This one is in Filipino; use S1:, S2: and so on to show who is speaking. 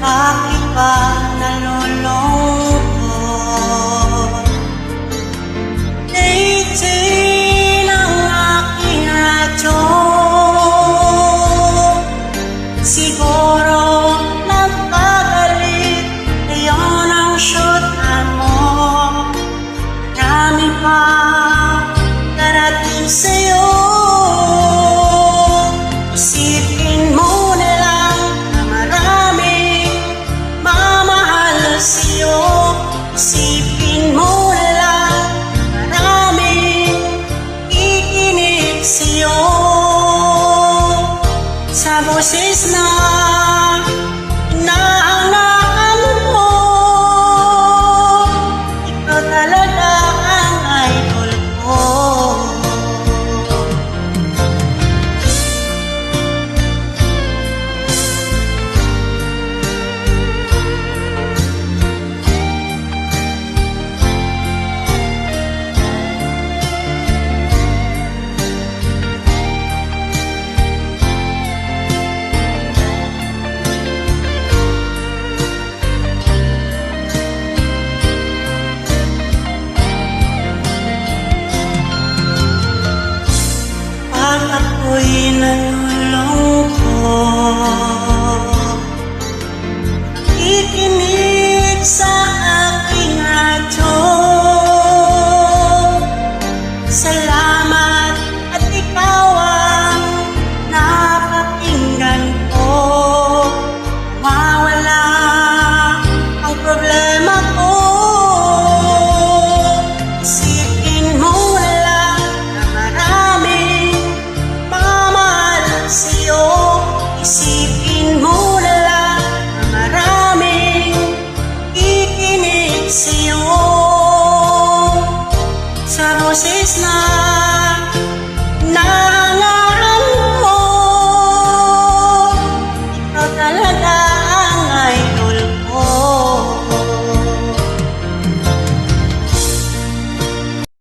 S1: Bakit ba nalulungkot? Dating ang aking radyo, siguro nagpagalit ngayon ang syuta mo. Marami pa darating sa'yo. Isipin mo na lang na maraming mamahal sa'yo. Isipin mo na lang na maraming kikinig sa'yo. Sa boses na inahangaan mo, ikaw talaga ang idol ko. Ako'y nalulungkot, nakikinig sa aking radyo. Salamat at ikaw ang napakinggan ko. Mawala ang problema ko. Isipin mo na lang na maraming sa'yo. Isipin mo na lang na maraming kikinig sa'yo. Sa boses na